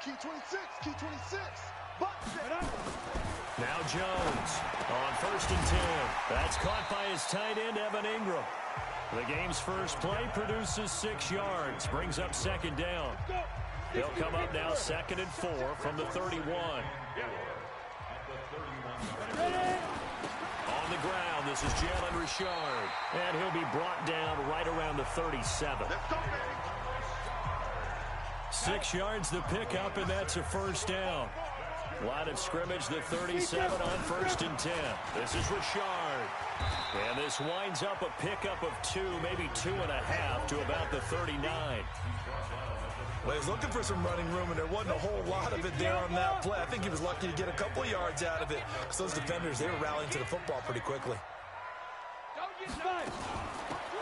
Key 26, key 26. Now Jones on 1st and 10. That's caught by his tight end, Evan Ingram. The game's first play produces 6 yards, brings up 2nd down. They'll come up now 2nd and 4 from the 31. On the ground, this is Jalen Richard. And he'll be brought down right around the 37. 6 yards the pickup, and that's a 1st down. Line of scrimmage, the 37 on 1st and 10. This is Richard. And this winds up a pickup of 2, maybe 2.5 to about the 39. Well, he was looking for some running room, and there wasn't a whole lot of it there on that play. I think he was lucky to get a couple of yards out of it, because those defenders, they were rallying to the football pretty quickly.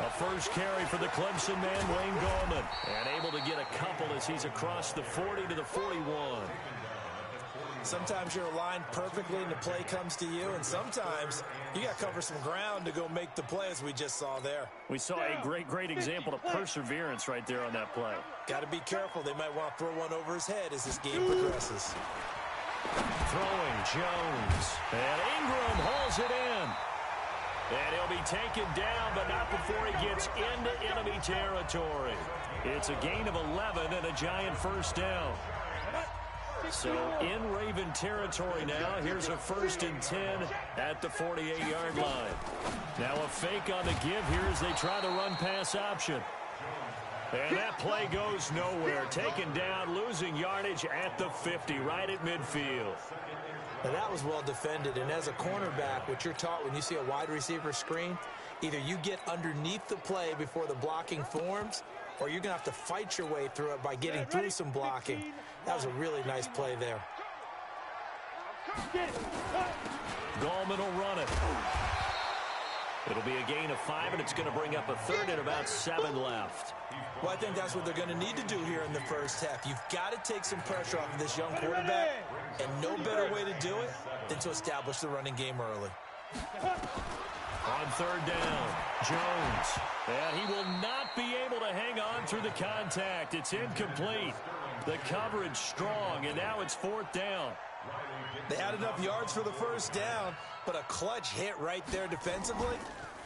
A first carry for the Clemson man, Wayne Gallman. And able to get a couple as he's across the 40 to the 41. Sometimes you're aligned perfectly and the play comes to you, and sometimes you got to cover some ground to go make the play, as we just saw there. We saw a great example of perseverance right there on that play. Got to be careful. They might want to throw one over his head as this game progresses. Throwing Jones. And Ingram hauls it in. And he'll be taken down, but not before he gets into enemy territory. It's a gain of 11 and a giant 1st down. So in Raven territory now. Here's a 1st and 10 at the 48-yard line. Now a fake on the give here as they try the run-pass option. And that play goes nowhere. Taken down, losing yardage at the 50, right at midfield. Now that was well defended, and as a cornerback, what you're taught when you see a wide receiver screen, either you get underneath the play before the blocking forms, or you're going to have to fight your way through it by getting through some blocking. That was a really nice play there. Gallman will run it. It'll be a gain of 5, and it's going to bring up a 3rd and about 7 left. Well, I think that's what they're going to need to do here in the first half. You've got to take some pressure off of this young quarterback, and no better way to do it than to establish the running game early. On 3rd down, Jones. And he will not be able to hang on through the contact. It's incomplete. The coverage strong, and now it's 4th down. They had enough yards for the 1st down, but a clutch hit right there defensively.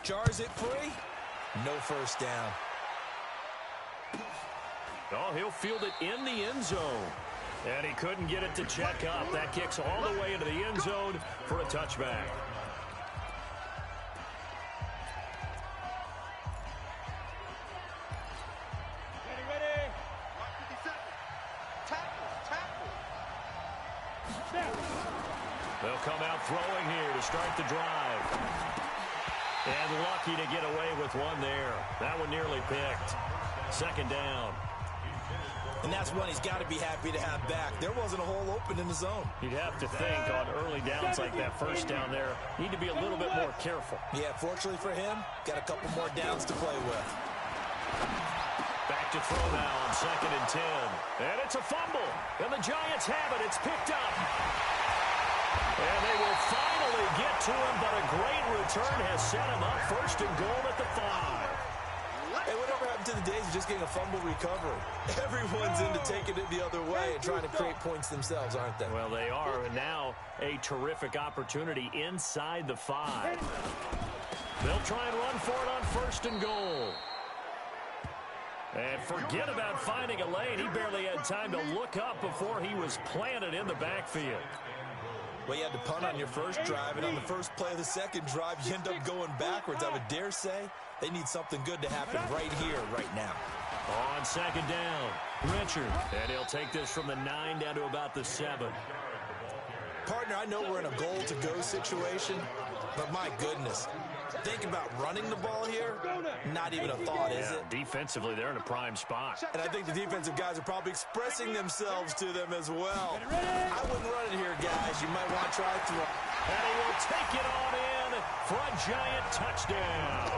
Jars it free. No 1st down. Oh, he'll field it in the end zone. And he couldn't get it to check up. That kicks all the way into the end zone for a touchback. They'll come out throwing here to start the drive. And lucky to get away with one there. That one nearly picked. 2nd down. And that's one he's got to be happy to have back. There wasn't a hole open in the zone. You'd have to think on early downs like that 1st down there, need to be a little bit more careful. Yeah, fortunately for him, got a couple more downs to play with. Back to throw now on 2nd and 10. And it's a fumble. And the Giants have it. It's picked up. And they will finally get to him, but a great return has set him up 1st and goal at the 5. Hey, whatever happened to the days of just getting a fumble recovery? Everyone's into taking it the other way and trying to create points themselves, aren't they? Well, they are, and now a terrific opportunity inside the 5. They'll try and run for it on 1st and goal. And forget about finding a lane. He barely had time to look up before he was planted in the backfield. Well, you had to punt on your first drive, and on the first play of the second drive, you end up going backwards. I would dare say they need something good to happen right here, right now. On 2nd down, Richard. And he'll take this from the 9 down to about the 7. Partner, I know we're in a goal-to-go situation, but my goodness, think about running the ball here, not even a thought, is it? Defensively, they're in a prime spot. And I think the defensive guys are probably expressing themselves to them as well. I wouldn't run it here, guys. You might want to try to throw. And he will take it on in for a giant touchdown.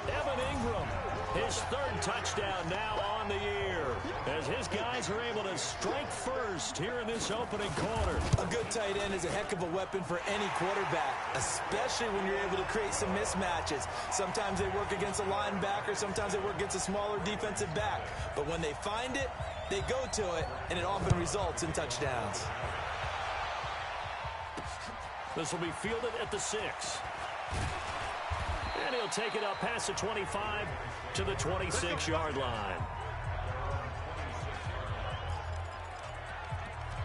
Evan Ingram His third touchdown now on the year, as his guys are able to strike first here in this opening quarter. A good tight end is a heck of a weapon for any quarterback, especially when you're able to create some mismatches. Sometimes they work against a linebacker, sometimes they work against a smaller defensive back. But when they find it, they go to it, and it often results in touchdowns. This will be fielded at the 6. And he'll take it up past the 25 to the 26-yard line.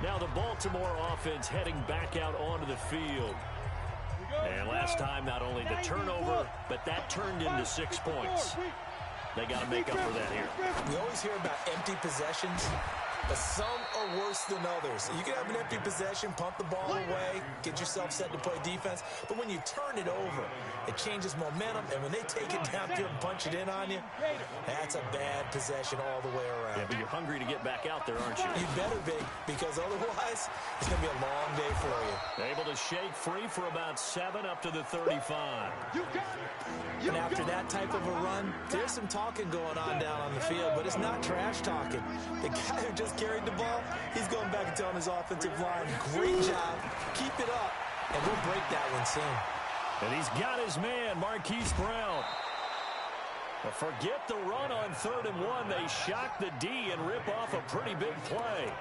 Now the Baltimore offense heading back out onto the field. And last time, not only the turnover, but that turned into 6 points. They got to make up for that here. We always hear about empty possessions, but some are worse than others. You can have an empty possession, punt the ball away, get yourself set to play defense, but when you turn it over, it changes momentum, and when they take it downfield and punch it in on you, that's a bad possession all the way around. Yeah, but you're hungry to get back out there, aren't you? You better be, because otherwise, it's going to be a long day for you. Able to shake free for about 7 up to the 35. And after that type of a run, there's some talking going on down on the field, but it's not trash talking. The guy who just carried the ball, he's going back and telling his offensive line, great job, keep it up, and we'll break that one soon. And he's got his man, Marquise Brown. But forget the run on 3rd and 1. They shock the D and rip off a pretty big play.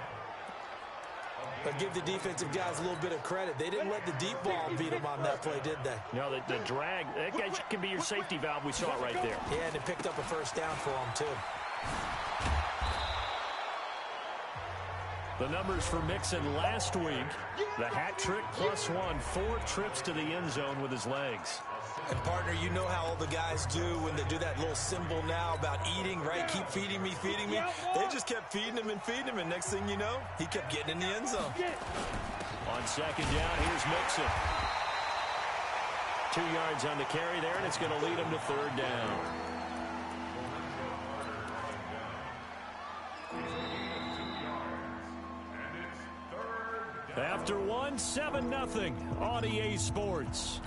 But give the defensive guys a little bit of credit. They didn't let the deep ball beat them on that play, did they? No, the drag, that guy can be your safety valve. We saw it right there. Yeah, and it picked up a first down for them, too. The numbers for Mixon last week, the hat trick +1, 4 trips to the end zone with his legs. And, partner, you know how all the guys do when they do that little symbol now about eating, right? Keep feeding me, feeding me. They just kept feeding him, and next thing you know, he kept getting in the end zone. On 2nd down, here's Mixon. 2 yards on the carry there, and it's going to lead him to 3rd down. After 1, 7-0 on EA Sports.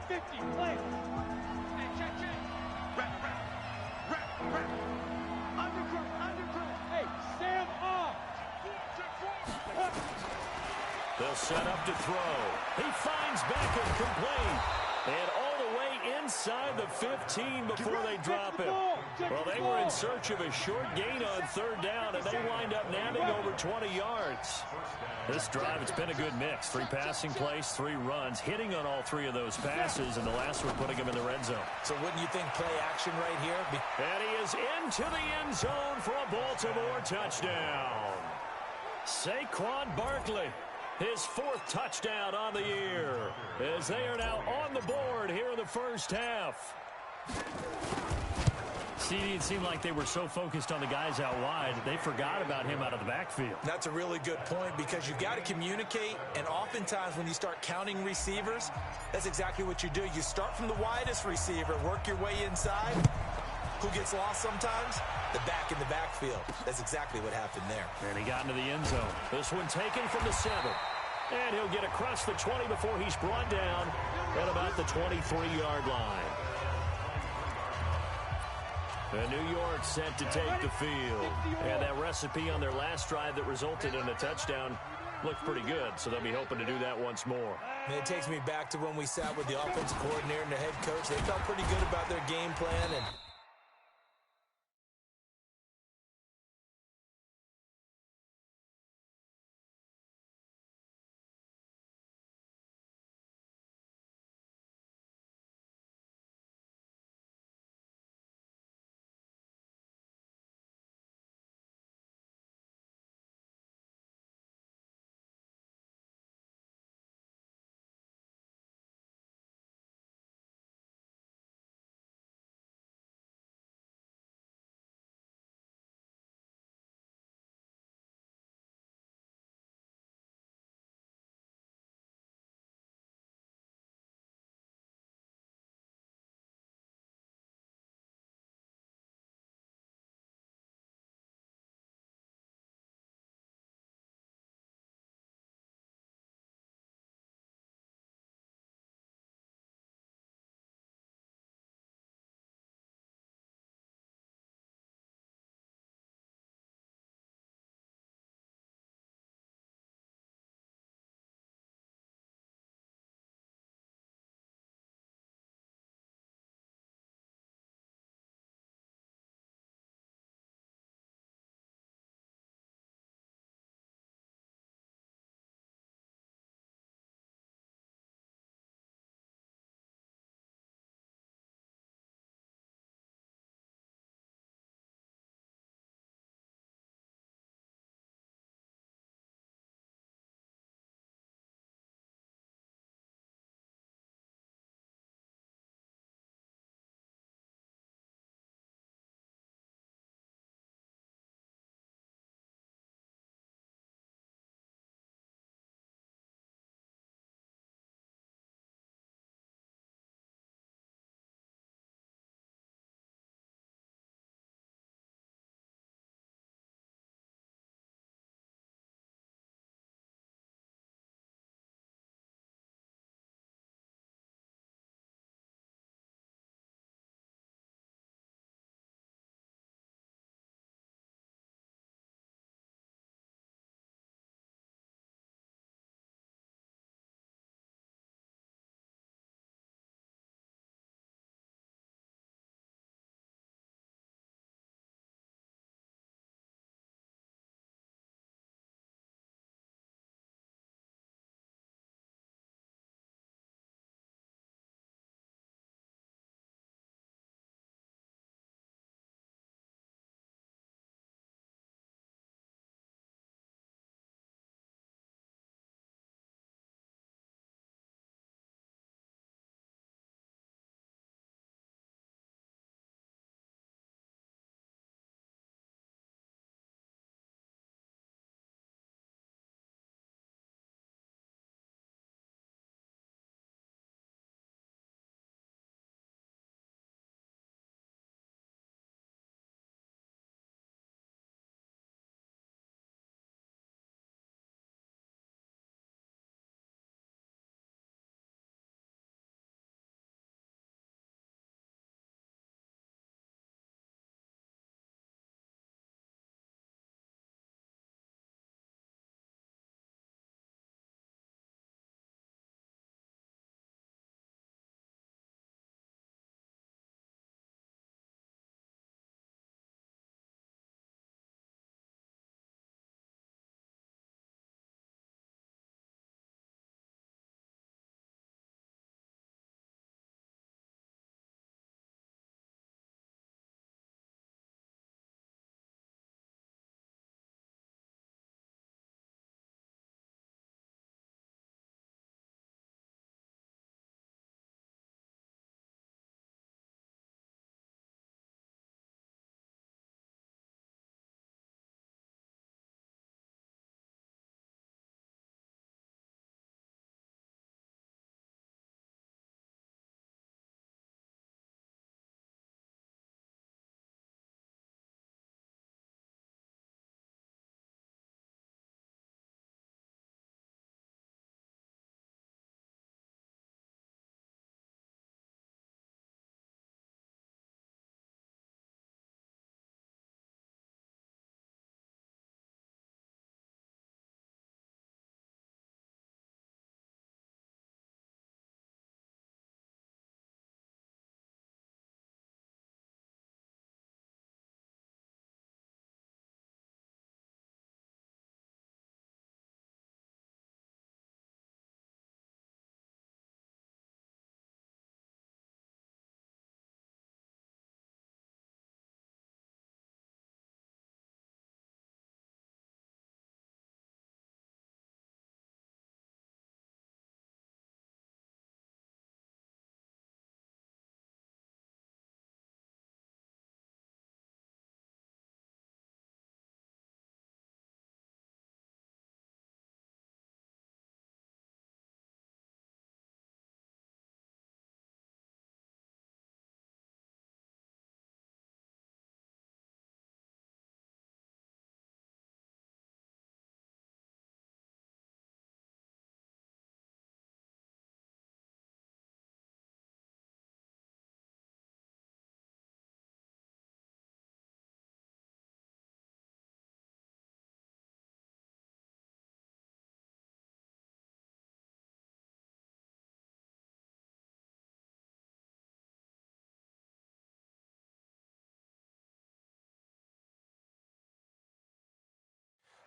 50, play. Undercurrent. Hey, Sam off. They'll set up to throw. He finds Beckham complete. And all the way inside the 15 before they drop him. Well, they were in search of a short gain on 3rd down, and they wind up nabbing over 20 yards. This drive, it's been a good mix. 3 passing plays, 3 runs, hitting on all 3 of those passes, and the last one putting him in the red zone. So wouldn't you think play action right here? And he is into the end zone for a Baltimore touchdown. Saquon Barkley, his 4th touchdown on the year, as they are now on the board here in the first half. CD, it seemed like they were so focused on the guys out wide, they forgot about him out of the backfield. That's a really good point, because you've got to communicate, and oftentimes when you start counting receivers, that's exactly what you do. You start from the widest receiver, work your way inside. Who gets lost sometimes? The back in the backfield. That's exactly what happened there. And he got into the end zone. This one taken from the 7. And he'll get across the 20 before he's brought down at about the 23-yard line. And New York set to take the field. And that recipe on their last drive that resulted in a touchdown looked pretty good, so they'll be hoping to do that once more. And it takes me back to when we sat with the offensive coordinator and the head coach. They felt pretty good about their game plan, and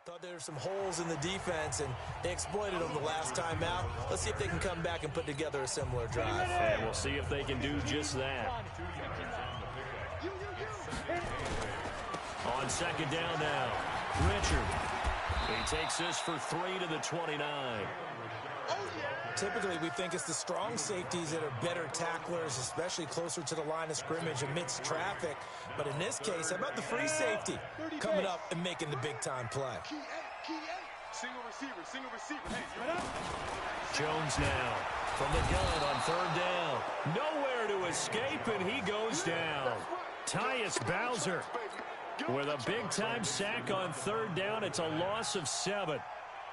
Thought there were some holes in the defense, and they exploited them the last time out. Let's see if they can come back and put together a similar drive. And we'll see if they can do just that. On second down now, Richard. He takes this for 3 to the 29. Typically, we think it's the strong safeties that are better tacklers, especially closer to the line of scrimmage amidst traffic. But in this case, how about the free safety coming up and making the big-time play? Single receiver. Hey, Jones now from the gun on third down. Nowhere to escape, and he goes down. Tyus Bowser with a big-time sack on third down. It's a loss of 7.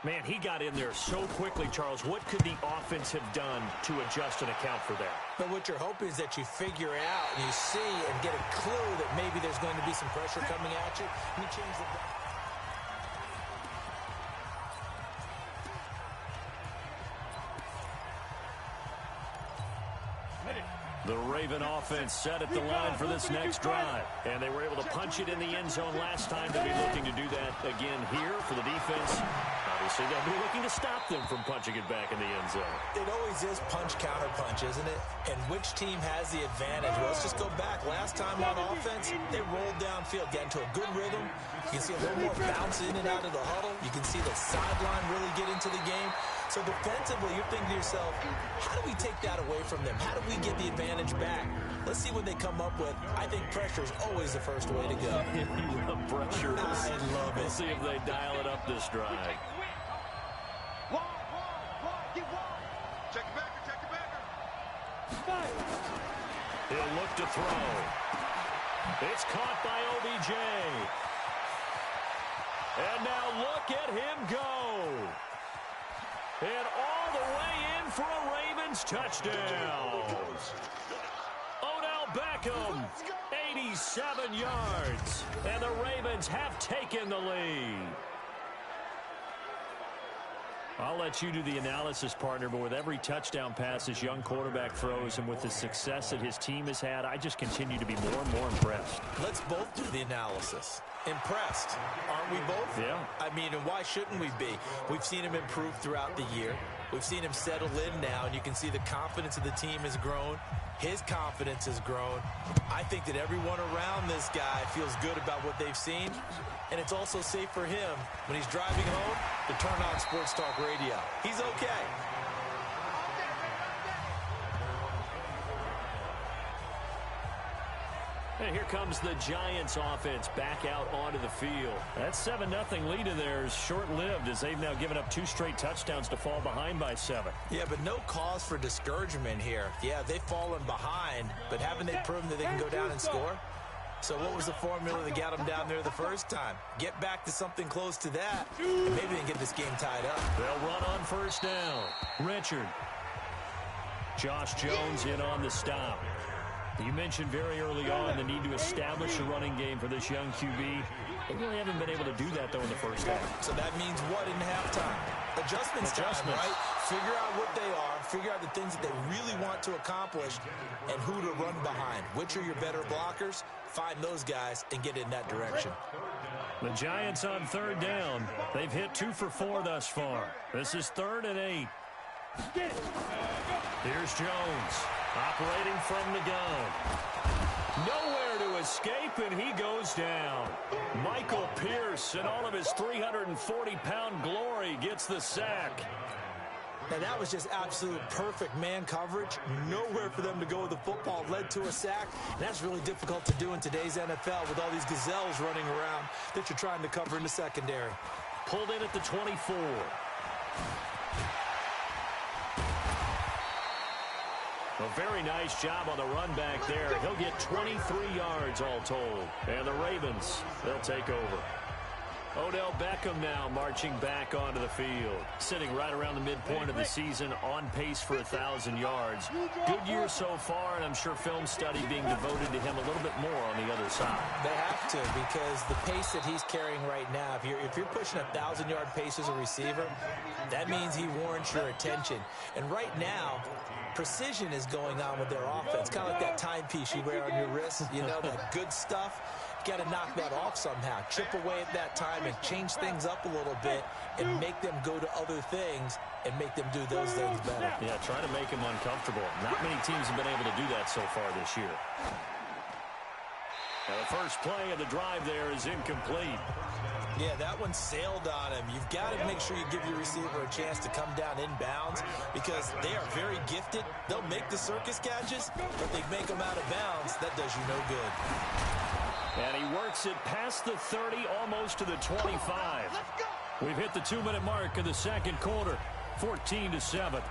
Man, he got in there so quickly, Charles. What could the offense have done to adjust and account for that? But what you're hoping is that you figure out and you see and get a clue that maybe there's going to be some pressure coming at you, and you change the... The Raven offense set at the line for this next drive. And they were able to punch it in the end zone last time. They'll be looking to do that again here for the defense. Obviously, they'll be looking to stop them from punching it back in the end zone. It always is punch-counter-punch, isn't it? And which team has the advantage? Well, let's just go back. Last time on offense, they rolled downfield, got into a good rhythm. You can see a little more bounce in and out of the huddle. You can see the sideline really get into the game. So defensively, you're thinking to yourself, how do we take that away from them? How do we get the advantage back? Let's see what they come up with. I think pressure is always the first way to go. You love pressure. I love it. We'll see if they dial it up this drive. Check your backer. He'll look to throw. It's caught by OBJ. And now look at him go. And all the way in for a Ravens touchdown. Odell Beckham, 87 yards. And the Ravens have taken the lead. I'll let you do the analysis, partner, but with every touchdown pass this young quarterback throws and with the success that his team has had, I just continue to be more and more impressed. Let's both do the analysis. Impressed, aren't we both? Yeah. I mean, and why shouldn't we be? We've seen him improve throughout the year. We've seen him settle in now, and you can see the confidence of the team has grown. His confidence has grown. I think that everyone around this guy feels good about what they've seen, and it's also safe for him when he's driving home to turn on Sports Talk Radio. He's okay. And here comes the Giants offense back out onto the field. That 7-0 lead of theirs short-lived as they've now given up 2 straight touchdowns to fall behind by 7. Yeah, but no cause for discouragement here. Yeah, they've fallen behind, but haven't they proven that they can go down and score? So what was the formula that got them down there the first time? Get back to something close to that, and maybe they can get this game tied up. They'll run on first down. Richard. Josh Jones in on the stop. You mentioned very early on the need to establish a running game for this young QB. They really haven't been able to do that, though, in the first half. So that means what in halftime? Adjustments time, right? Figure out what they are, figure out the things that they really want to accomplish, and who to run behind. Which are your better blockers? Find those guys and get in that direction. The Giants on third down. They've hit 2 for 4 thus far. This is 3rd and 8. Here's Jones. Operating from the gun. Nowhere to escape, and he goes down. Michael Pierce, in all of his 340-pound glory, gets the sack. Now, that was just absolute perfect man coverage. Nowhere for them to go with the football. Led to a sack. And that's really difficult to do in today's NFL with all these gazelles running around that you're trying to cover in the secondary. Pulled in at the 24. A very nice job on the run back there. He'll get 23 yards all told. And the Ravens, they'll take over. Odell Beckham now marching back onto the field. Sitting right around the midpoint of the season, on pace for 1,000 yards. Good year so far, and I'm sure film study being devoted to him a little bit more on the other side. They have to, because the pace that he's carrying right now, if you're pushing 1,000-yard pace as a receiver, that means he warrants your attention. And right now, precision is going on with their offense. Kind of like that timepiece you wear on your wrist, you know, that good stuff. got to knock that off somehow. Chip away at that time and change things up a little bit and make them go to other things and make them do those things better. Yeah, try to make them uncomfortable. Not many teams have been able to do that so far this year. Now the first play of the drive there is incomplete. Yeah, that one sailed on him. You've got to make sure you give your receiver a chance to come down inbounds because they are very gifted. They'll make the circus catches, but they make them out of bounds. That does you no good. And he works it past the 30, almost to the 25. We've hit the 2-minute mark in the second quarter, 14-7.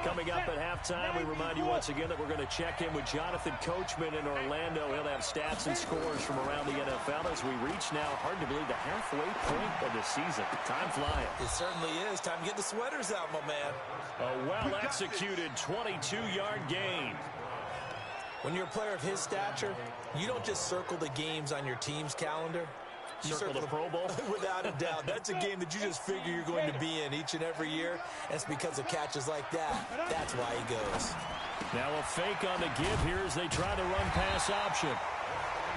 Coming up at halftime, we remind you once again that we're going to check in with Jonathan Coachman in Orlando. He'll have stats and scores from around the NFL as we reach now, hard to believe, the halfway point of the season. Time flying. It certainly is. Time to get the sweaters out, my man. A well-executed 22-yard gain. When you're a player of his stature, you don't just circle the games on your team's calendar. You circle the Pro Bowl? Without a doubt. That's a game that you just figure you're going to be in each and every year. And it's because of catches like that. That's why he goes. Now a fake on the give here as they try to run pass option.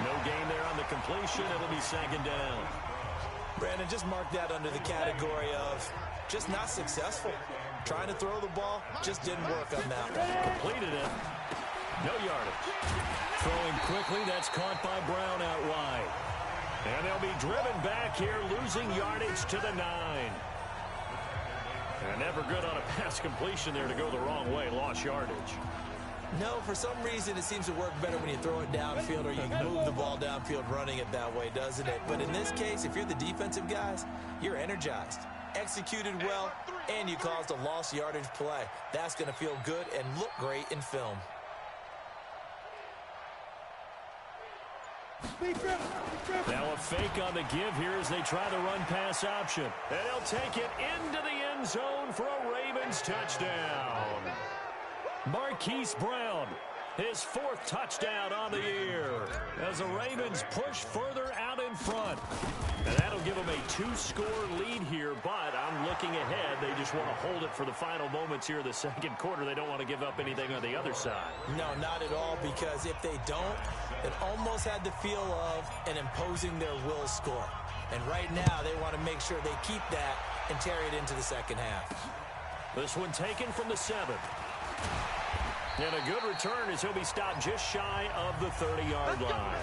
No gain there on the completion. It'll be second down. Brandon, just mark that under the category of just not successful. Trying to throw the ball, just didn't work on that one. Completed it. No yardage. Throwing quickly, that's caught by Brown out wide. And they'll be driven back here, losing yardage to the 9. And never good on a pass completion there to go the wrong way. Lost yardage. No, for some reason it seems to work better when you throw it downfield or you move the ball downfield running it that way, doesn't it? But in this case, if you're the defensive guys, you're energized, executed well, and you caused a lost yardage play. That's going to feel good and look great in film. Now a fake on the give here as they try to run pass option. And they'll take it into the end zone for a Ravens touchdown. Marquise Brown, his 4th touchdown on the year as the Ravens push further out in front. And that'll give them a 2-score lead here, but I'm looking ahead. They just want to hold it for the final moments here of the second quarter. They don't want to give up anything on the other side. No, not at all, because if they don't, it almost had the feel of an imposing their will score. And right now, they want to make sure they keep that and carry it into the second half. This one taken from the 7. And a good return as he'll be stopped just shy of the 30-yard line.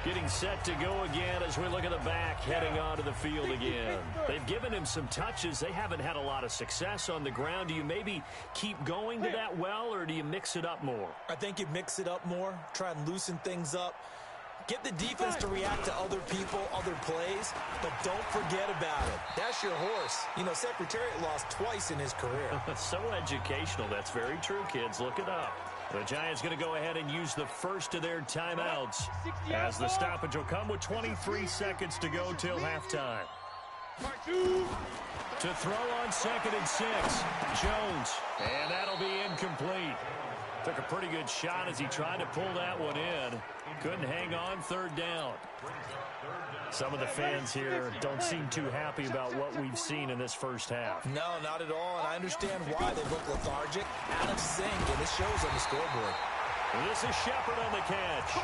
Getting set to go again as we look at the back, heading onto the field again. They've given him some touches. They haven't had a lot of success on the ground. Do you maybe keep going to that well, or do you mix it up more? I think you mix it up more, try and loosen things up. Get the defense to react to other people, other plays, but don't forget about it. That's your horse. You know, Secretariat lost twice in his career. So educational. That's very true, kids. Look it up. The Giants going to go ahead and use the first of their timeouts as the stoppage will come with 23 seconds to go till halftime. To throw on 2nd and 6, Jones, and that'll be incomplete. Took a pretty good shot as he tried to pull that one in. Couldn't hang on 3rd down. Some of the fans here don't seem too happy about what we've seen in this first half. No, not at all, and I understand why. They look lethargic, out of sync, and this shows on the scoreboard. This is Shepard on the catch.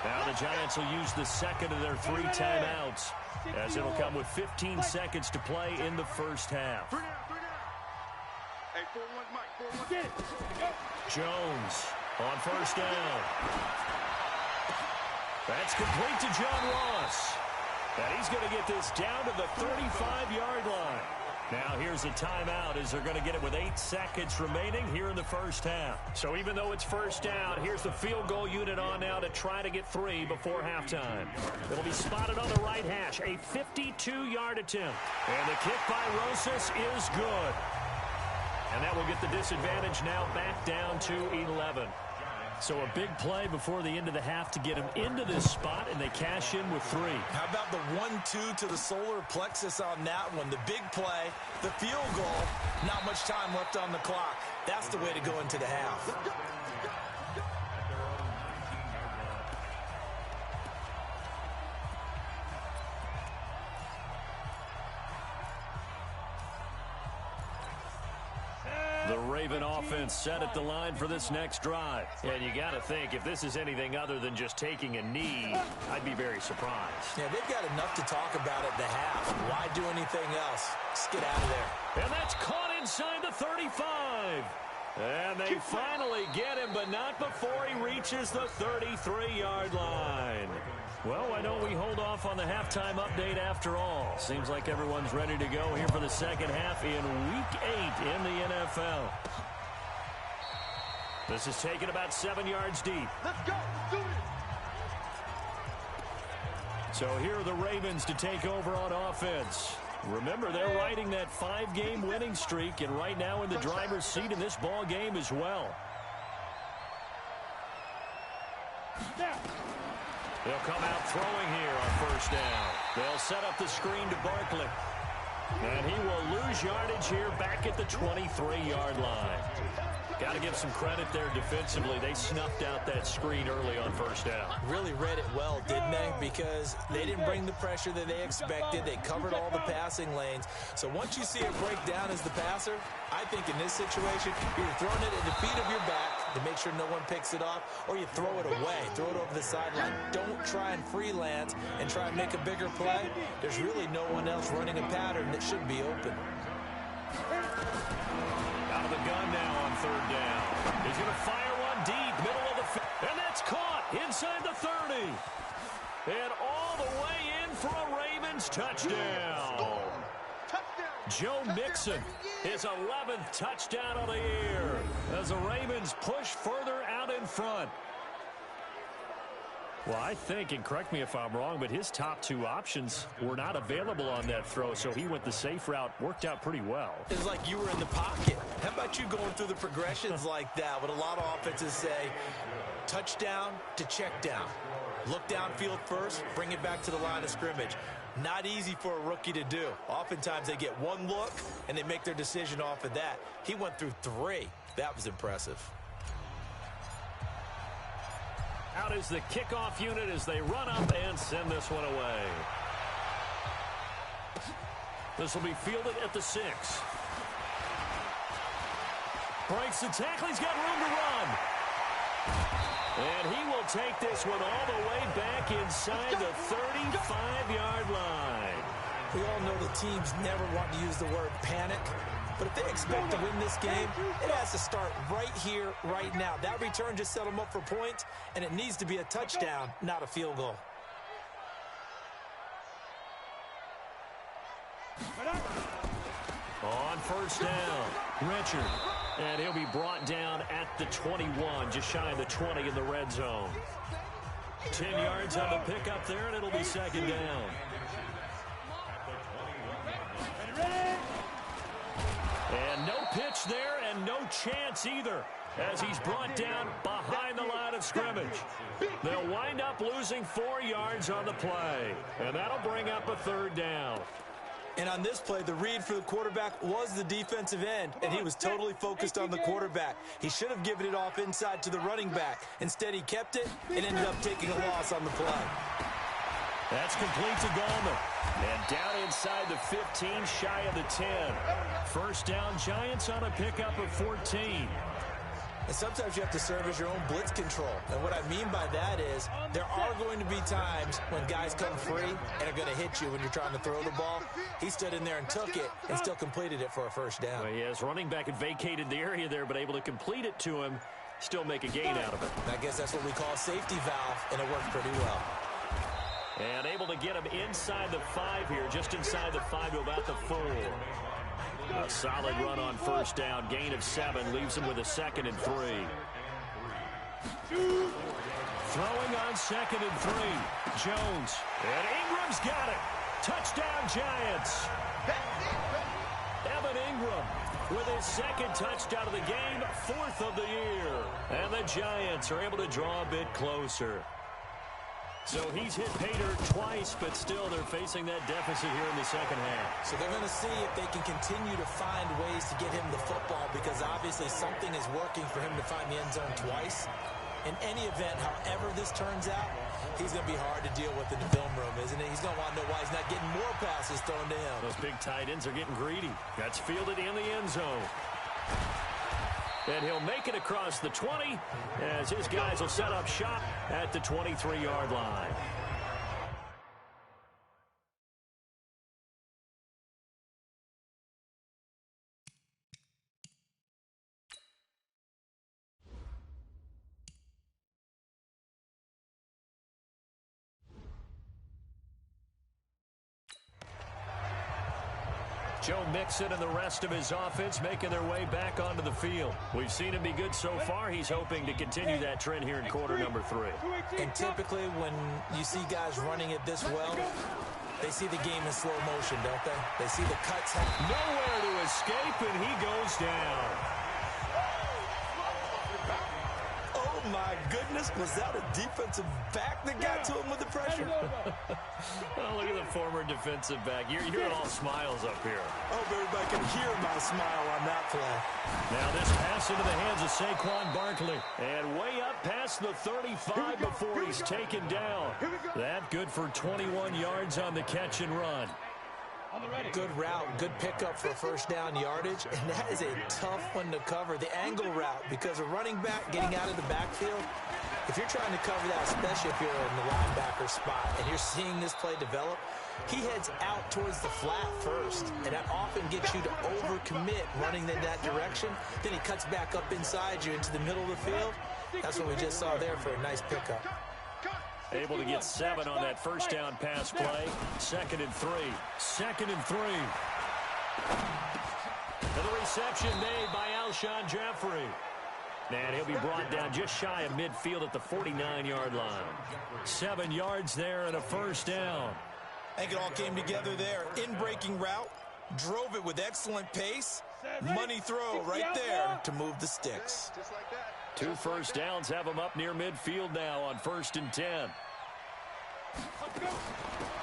Now the Giants will use the second of their 3 timeouts as it'll come with 15 seconds to play in the first half. Jones on 1st down. That's complete to John Ross. And he's going to get this down to the 35-yard line. Now here's a timeout as they're going to get it with 8 seconds remaining here in the first half. So even though it's 1st down, here's the field goal unit on now to try to get 3 before halftime. It'll be spotted on the right hash, a 52-yard attempt. And the kick by Rosas is good. And that will get the disadvantage now back down to 11. So a big play before the end of the half to get him into this spot, and they cash in with 3. How about the 1-2 to the solar plexus on that one? The big play, the field goal, not much time left on the clock. That's the way to go into the half. The Raven offense set at the line for this next drive. And you got to think, if this is anything other than just taking a knee, I'd be very surprised. Yeah, they've got enough to talk about at the half. Why do anything else? Just get out of there. And that's caught inside the 35. And they finally get him, but not before he reaches the 33-yard line. Well, why don't we hold off on the halftime update after all? Seems like everyone's ready to go here for the second half in Week 8 in the NFL. This is taken about 7 yards deep. Let's go. Do it. So here are the Ravens to take over on offense. Remember, they're riding that 5-game winning streak, and right now in the driver's seat in this ball game as well. They'll come out throwing here on first down. They'll set up the screen to Barkley. And he will lose yardage here back at the 23-yard line. Got to give some credit there defensively. They snuffed out that screen early on first down. Really read it well, didn't they? Because they didn't bring the pressure that they expected. They covered all the passing lanes. So once you see it break down as the passer, I think in this situation, you're throwing it at the feet of your back to make sure no one picks it off, or you throw it away, throw it over the sideline. Don't try and freelance and try and make a bigger play. There's really no one else running a pattern that should be open. Out of the gun now on third down. He's going to fire one deep, middle of the field. And that's caught inside the 30. And all the way in for a Ravens touchdown. Joe Mixon, his 11th touchdown of the year, as the Ravens push further out in front. Well, I think, and correct me if I'm wrong, but his top two options were not available on that throw, so he went the safe route. Worked out pretty well. It's like you were in the pocket. How about you going through the progressions like that? What a lot of offenses say, touchdown to check down. Look downfield first, bring it back to the line of scrimmage. Not easy for a rookie to do. Oftentimes they get one look, and they make their decision off of that. He went through 3. That was impressive. Out is the kickoff unit as they run up and send this one away. This will be fielded at the 6. Breaks the tackle. He's got room to run. And he will take this one all the way back inside the 35-yard line. We all know the teams never want to use the word panic. But if they expect to win this game, it has to start right here, right now. That return just set them up for points, and it needs to be a touchdown, not a field goal. On first down, Richard. And he'll be brought down at the 21, just shy of the 20 in the red zone. 10 yards on the pickup there, and it'll be second down. And no pitch there, and no chance either, as he's brought down behind the line of scrimmage. They'll wind up losing 4 yards on the play, and that'll bring up a third down. And on this play, the read for the quarterback was the defensive end, and he was totally focused on the quarterback. He should have given it off inside to the running back. Instead, he kept it and ended up taking a loss on the play. That's complete to Gallman. And down inside the 15, shy of the 10. First down, Giants on a pickup of 14. And sometimes you have to serve as your own blitz control. And what I mean by that is there are going to be times when guys come free and are going to hit you when you're trying to throw the ball. He stood in there and took it and still completed it for a first down. Well, yes, running back had vacated the area there, but able to complete it to him, still make a gain out of it. I guess that's what we call a safety valve, and it worked pretty well. And able to get him inside the 5 here, just inside the 5 to about the 4. A solid run on first down, gain of 7, leaves him with a 2nd and 3. Throwing on 2nd and 3, Jones. And Ingram's got it. Touchdown, Giants. Evan Ingram with his 2nd touchdown of the game, 4th of the year. And the Giants are able to draw a bit closer. So he's hit Pater twice, but still they're facing that deficit here in the second half. So they're going to see if they can continue to find ways to get him the football, because obviously something is working for him to find the end zone twice. In any event, however this turns out, he's going to be hard to deal with in the film room, isn't he? He's going to want to know why he's not getting more passes thrown to him. Those big tight ends are getting greedy. That's fielded in the end zone. And he'll make it across the 20 as his guys will set up shop at the 23-yard line. Joe Mixon and the rest of his offense making their way back onto the field. We've seen him be good so far. He's hoping to continue that trend here in quarter number 3. And typically when you see guys running it this well, they see the game in slow motion, don't they? They see the cuts happen. Nowhere to escape, and he goes down. Oh, my goodness. Was that a defensive back that got to him with the pressure? Oh, look at the former defensive back. You're all smiles up here. I hope everybody can hear my smile on that play. Now this pass into the hands of Saquon Barkley. And way up past the 35 before he's taken down. That good for 21 yards on the catch and run. Good route, good pickup for first down yardage, and that is a tough one to cover, the angle route, because a running back getting out of the backfield, if you're trying to cover that, especially if you're in the linebacker spot, and you're seeing this play develop, he heads out towards the flat first, and that often gets you to overcommit running in that direction. Then he cuts back up inside you into the middle of the field. That's what we just saw there for a nice pickup. Able to get 7 on that first down pass play. 2nd and 3. 2nd and 3. And the reception made by Alshon Jeffrey. And he'll be brought down just shy of midfield at the 49-yard line. 7 yards there and a first down. I think it all came together there. In-breaking route. Drove it with excellent pace. Money throw right there to move the sticks. 2 first downs have him up near midfield now on 1st and 10.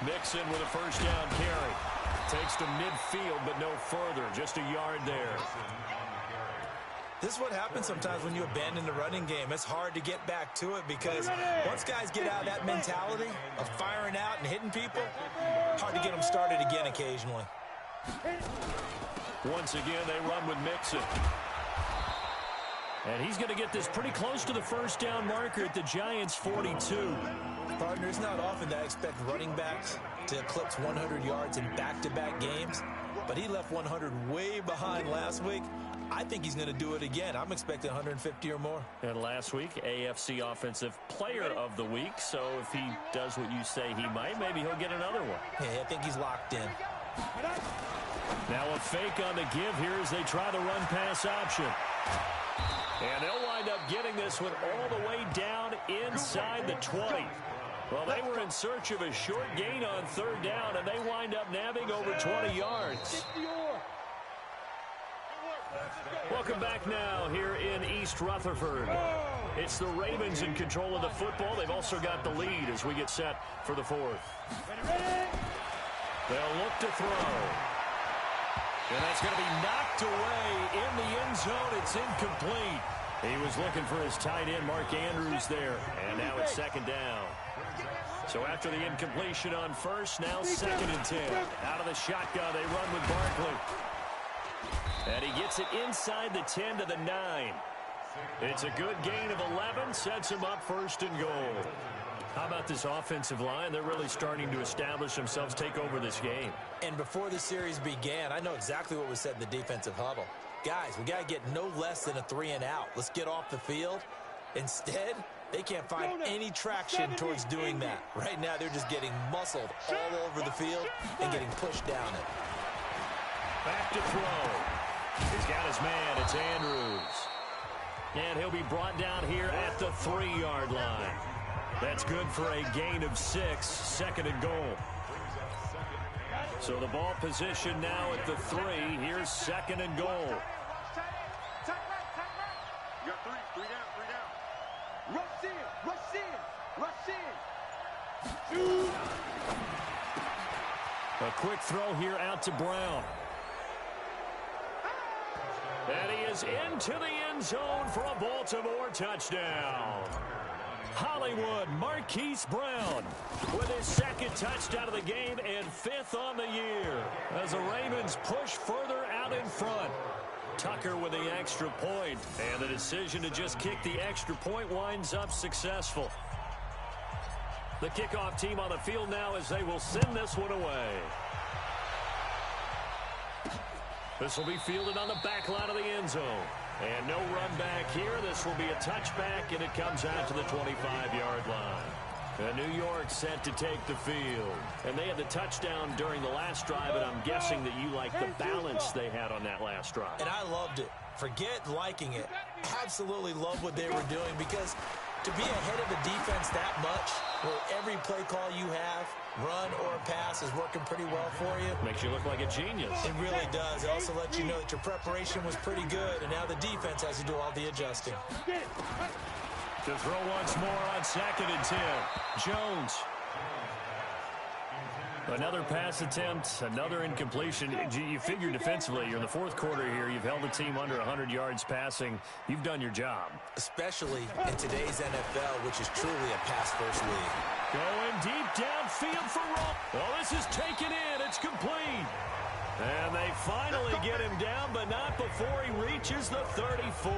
Mixon with a first down carry. Takes to midfield, but no further. Just a yard there. This is what happens sometimes when you abandon the running game. It's hard to get back to it because once guys get out of that mentality of firing out and hitting people, hard to get them started again occasionally. Once again, they run with Mixon. And he's going to get this pretty close to the first down marker at the Giants' 42. Partner, it's not often that I expect running backs to eclipse 100 yards in back-to-back games, but he left 100 way behind last week. I think he's going to do it again. I'm expecting 150 or more. And last week, AFC Offensive Player of the Week. So if he does what you say he might, maybe he'll get another one. Yeah, I think he's locked in. Now a fake on the give here as they try the run-pass option. And they'll wind up getting this one all the way down inside the 20. Well, they were in search of a short gain on 3rd down, and they wind up nabbing over 20 yards. Welcome back now here in East Rutherford. It's the Ravens in control of the football. They've also got the lead as we get set for the 4th. They'll look to throw. And that's going to be knocked away in the end zone. It's incomplete. He was looking for his tight end, Mark Andrews, there. And now it's 2nd down. So after the incompletion on first, now 2nd and 10. Out of the shotgun, they run with Barkley. And he gets it inside the 10 to the 9. It's a good gain of 11, sets him up 1st and goal. How about this offensive line? They're really starting to establish themselves, take over this game. And before the series began, I know exactly what was said in the defensive huddle. Guys, we got to get no less than a 3-and-out. Let's get off the field. Instead, they can't find any traction towards doing that. Right now, they're just getting muscled all over the field and getting pushed down it. Back to throw. He's got his man. It's Andrews. And he'll be brought down here at the 3-yard line. That's good for a gain of 6, 2nd and goal. So the ball position now at the 3. Here's 2nd and goal. You got 3 down. Rush in. A quick throw here out to Brown. And he is into the end zone for a Baltimore touchdown. Hollywood Marquise Brown with his 2nd touchdown of the game and 5th on the year as the Ravens push further out in front. Tucker with the extra point. And the decision to just kick the extra point winds up successful. The kickoff team on the field now as they will send this one away. This will be fielded on the back line of the end zone. And no run back here. This will be a touchback, and it comes out to the 25-yard line. And New York set to take the field. And they had the touchdown during the last drive, and I'm guessing that you like the balance they had on that last drive. And I loved it. Forget liking it. Absolutely love what they were doing, because to be ahead of a defense that much, where every play call you have, run or pass, is working pretty well for you. Makes you look like a genius. It really does. It also lets you know that your preparation was pretty good, and now the defense has to do all the adjusting. To throw once more on 2nd and 10. Jones. Another pass attempt, another incompletion. You figure defensively, you're in the fourth quarter here. You've held the team under 100 yards passing. You've done your job. Especially in today's NFL, which is truly a pass-first league. Going deep downfield for Roll. Oh, this is taken in. It's complete. And they finally get him down, but not before he reaches the 34.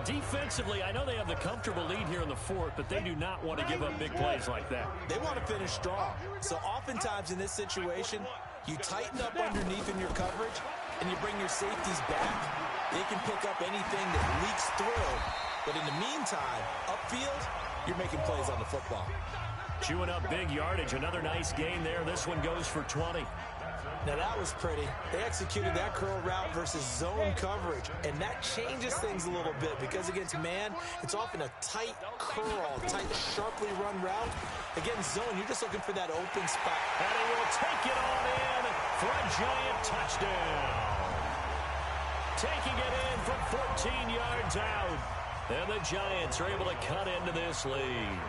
Defensively, I know they have the comfortable lead here in the fourth, but they do not want to give up big plays like that. They want to finish strong. So oftentimes in this situation, you tighten up underneath in your coverage, and you bring your safeties back. They can pick up anything that leaks through. But in the meantime, upfield, you're making plays on the football. Chewing up big yardage. Another nice gain there. This one goes for 20. Now that was pretty. They executed that curl route versus zone coverage, and that changes things a little bit, because against man, it's often a tight curl, tight, sharply run route. Against zone, you're just looking for that open spot. And he will take it on in for a giant touchdown. Taking it in from 14 yards out, and the Giants are able to cut into this lead.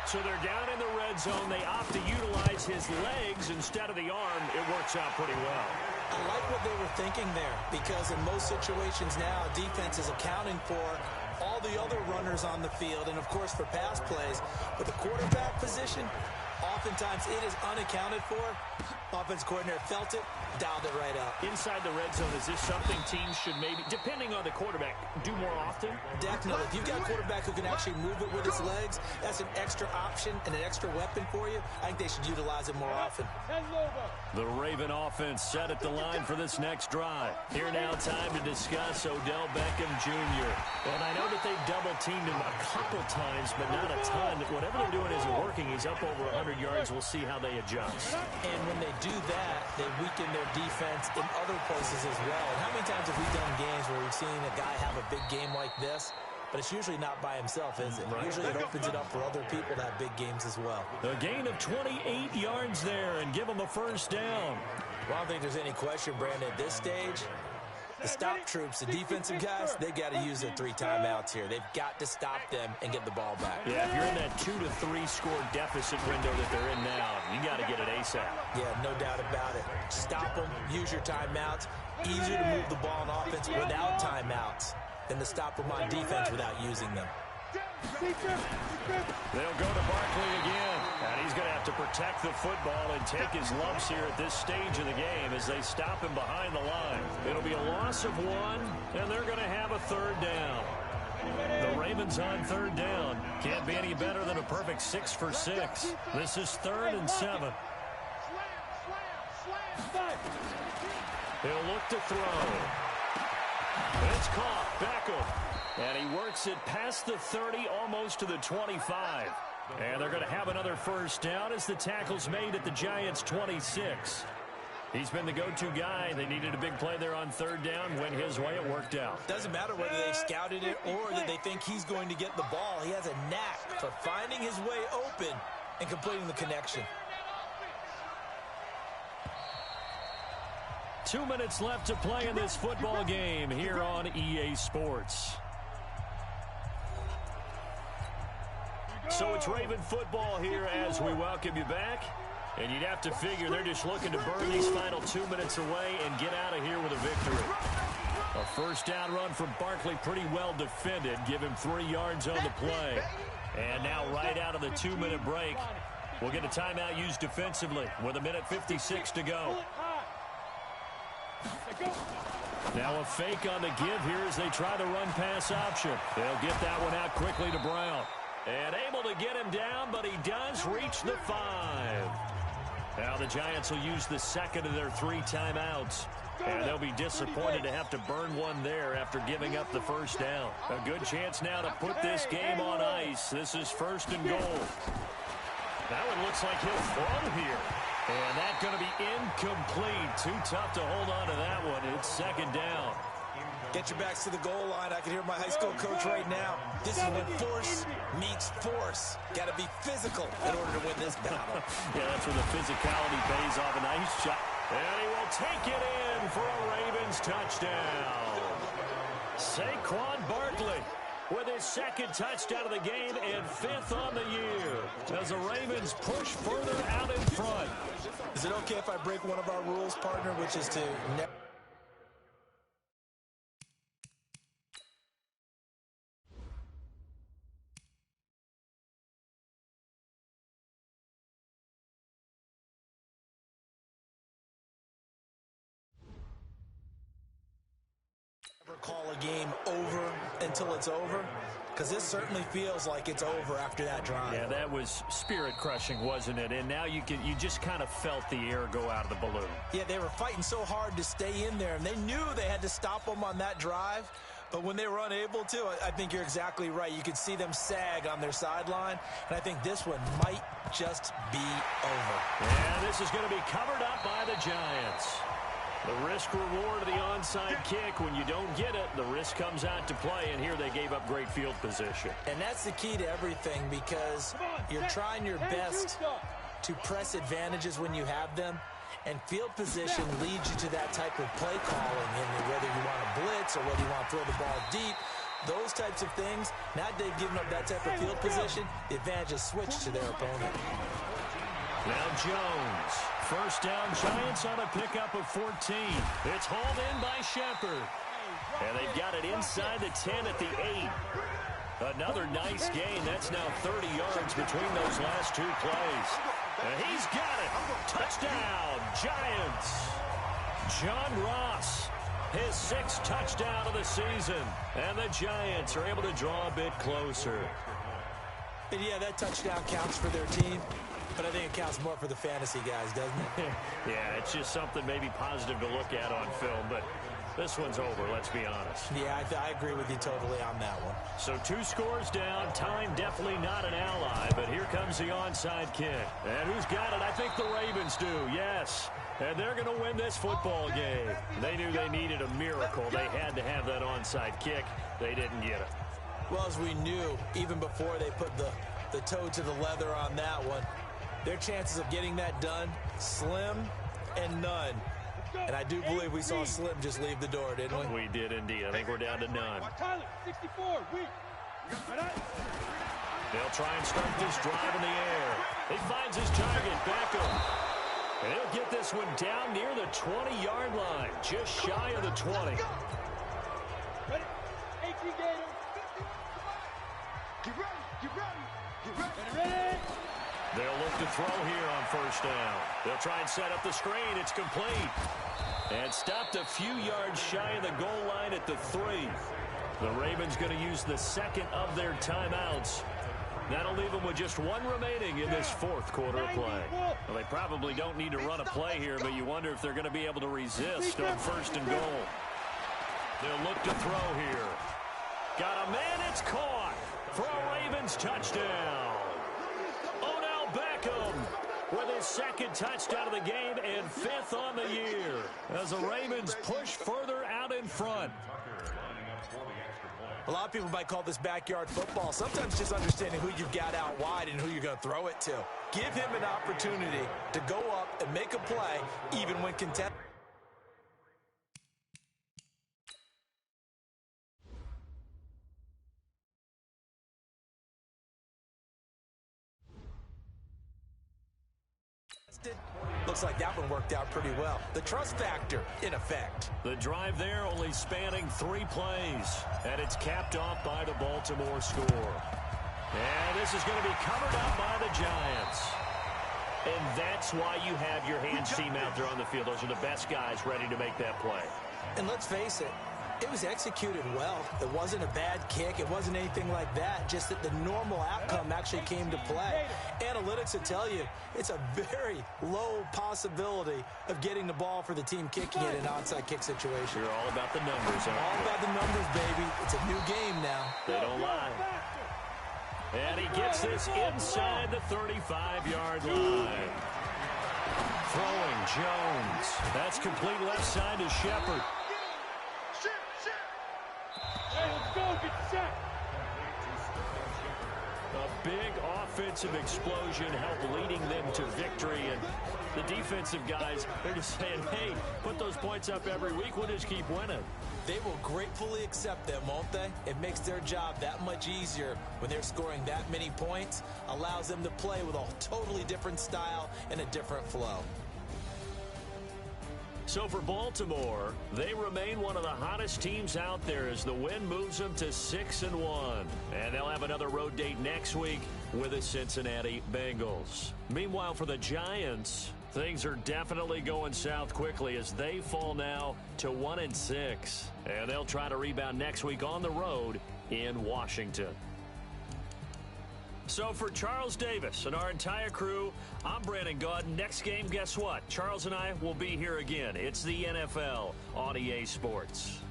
So they're down in the red zone. They opt to utilize his legs instead of the arm. It works out pretty well. I like what they were thinking there, because in most situations now, defense is accounting for all the other runners on the field, and of course for pass plays. But the quarterback position, oftentimes it is unaccounted for. Offense coordinator felt it, dialed it right out. Inside the red zone, is this something teams should maybe, depending on the quarterback, do more often? Definitely. If you've got a quarterback who can actually move it with his legs, that's an extra option and an extra weapon for you. I think they should utilize it more often. The Raven offense set at the line for this next drive. Here now, time to discuss Odell Beckham Jr. And I know that they've double-teamed him a couple times, but not a ton. Whatever they're doing isn't working. He's up over 100 yards. We'll see how they adjust. And when they do that, they weaken their defense in other places as well. And how many times have we done games where we've seen a guy have a big game like this? But it's usually not by himself, is it? Right. Usually it opens it up for other people to have big games as well. A gain of 28 yards there, and give them a first down. Well, I don't think there's any question, Brandon, at this stage. The stop troops, the defensive guys, they got to use their 3 timeouts here. They've got to stop them and get the ball back. Yeah, if you're in that 2 to 3 score deficit window that they're in now, you got to get it ASAP. Yeah, no doubt about it. Stop them, use your timeouts. Easier to move the ball on offense without timeouts than to stop them on defense without using them. They'll go to Barkley again, and he's going to have to protect the football and take his lumps here at this stage of the game as they stop him behind the line. It'll be a loss of 1, and they're going to have a 3rd down. The Ravens on 3rd down. Can't be any better than a perfect 6 for 6. This is 3rd and 7. He'll look to throw. It's caught. Beckham. And he works it past the 30, almost to the 25. And they're going to have another first down as the tackle's made at the Giants' 26. He's been the go-to guy. They needed a big play there on 3rd down. Went his way, it worked out. Doesn't matter whether they scouted it or that they think he's going to get the ball. He has a knack for finding his way open and completing the connection. 2 minutes left to play in this football game here on EA Sports. So it's Raven football here as we welcome you back. And you'd have to figure they're just looking to burn these final 2 minutes away and get out of here with a victory. A first down run from Barkley, pretty well defended. Give him 3 yards on the play. And now right out of the 2-minute break, we'll get a timeout used defensively with 1:56 to go. Now a fake on the give here as they try the run-pass option. They'll get that one out quickly to Brown. And able to get him down, but he does reach the 5. Now the Giants will use the second of their 3 timeouts. And they'll be disappointed to have to burn one there after giving up the first down. A good chance now to put this game on ice. This is 1st and goal. That one looks like he'll throw here. And that's going to be incomplete. Too tough to hold on to that one. It's 2nd down. Get your backs to the goal line. I can hear my high school coach right now. This is when force meets force. Got to be physical in order to win this battle. Yeah, that's where the physicality pays off. A nice shot. And he will take it in for a Ravens touchdown. Saquon Barkley with his 2nd touchdown of the game and 5th on the year as the Ravens push further out in front. Is it okay if I break one of our rules, partner, which is to never... call a game over until it's over? Because this certainly feels like it's over after that drive. Yeah, that was spirit-crushing, wasn't it? And now you just kind of felt the air go out of the balloon. Yeah, they were fighting so hard to stay in there, and they knew they had to stop them on that drive. But when they were unable to, I think you're exactly right. You could see them sag on their sideline, and I think this one might just be over. Yeah, this is going to be covered up by the Giants. The risk-reward of the onside kick, when you don't get it, the risk comes out to play, and here they gave up great field position. And that's the key to everything, because you're trying your best to press advantages when you have them, and field position leads you to that type of play calling, and whether you want to blitz or whether you want to throw the ball deep, those types of things. Now they've given up that type of field position, the advantage is switched to their opponent. Now Jones. 1st down, Giants on a pickup of 14. It's hauled in by Shepard. And they've got it inside the 10 at the 8. Another nice gain. That's now 30 yards between those last 2 plays. And he's got it. Touchdown, Giants. John Ross, his 6th touchdown of the season. And the Giants are able to draw a bit closer. And yeah, that touchdown counts for their team. But I think it counts more for the fantasy guys, doesn't it? Yeah, it's just something maybe positive to look at on film, but this one's over, let's be honest. Yeah, I agree with you totally on that one. So 2 scores down, time definitely not an ally, but here comes the onside kick. And who's got it? I think the Ravens do, yes. And they're going to win this football game. They knew they needed a miracle. They had to have that onside kick. They didn't get it. Well, as we knew, even before they put the toe to the leather on that one, their chances of getting that done, slim and none. And I do believe we saw Slim just leave the door, didn't we? We did indeed. I think we're down to none. They'll try and start this drive in the air. He finds his target, Beckham. And he'll get this one down near the 20-yard line, just shy of the 20. Ready? 18 Gators. Get ready, get ready, get ready. Get ready. They'll look to throw here on 1st down. They'll try and set up the screen. It's complete. And stopped a few yards shy of the goal line at the 3. The Ravens going to use the 2nd of their timeouts. That'll leave them with just 1 remaining in this 4th quarter of play. Well, they probably don't need to run a play here, but you wonder if they're going to be able to resist on 1st and goal. They'll look to throw here. Got a man, it's caught for a Ravens touchdown. Beckham with his 2nd touchdown of the game and 5th on the year as the Ravens push further out in front. A lot of people might call this backyard football. Sometimes just understanding who you've got out wide and who you're going to throw it to. Give him an opportunity to go up and make a play even when contested. Looks like that one worked out pretty well. The trust factor in effect. The drive there only spanning 3 plays, and it's capped off by the Baltimore score. And this is going to be covered up by the Giants. And that's why you have your hands team out there on the field. Those are the best guys ready to make that play. And let's face it, it was executed well. It wasn't a bad kick. It wasn't anything like that. Just that the normal outcome actually came to play. Analytics will tell you it's a very low possibility of getting the ball for the team kicking it in an onside kick situation. You're all about the numbers, aren't you? All about the numbers, baby. It's a new game now. They don't lie. And he gets this inside the 35-yard line. Throwing Jones. That's complete left side to Shepard. Hey, let's go. Get set. A big offensive explosion helped leading them to victory. And the defensive guys, they're just saying, hey, put those points up every week. We'll just keep winning. They will gratefully accept them, won't they? It makes their job that much easier when they're scoring that many points. Allows them to play with a totally different style and a different flow. So for Baltimore, they remain one of the hottest teams out there as the win moves them to 6-1. And they'll have another road date next week with the Cincinnati Bengals. Meanwhile, for the Giants, things are definitely going south quickly as they fall now to 1-6. And they'll try to rebound next week on the road in Washington. So for Charles Davis and our entire crew, I'm Brandon Gaudin. Next game, guess what? Charles and I will be here again. It's the NFL on EA Sports.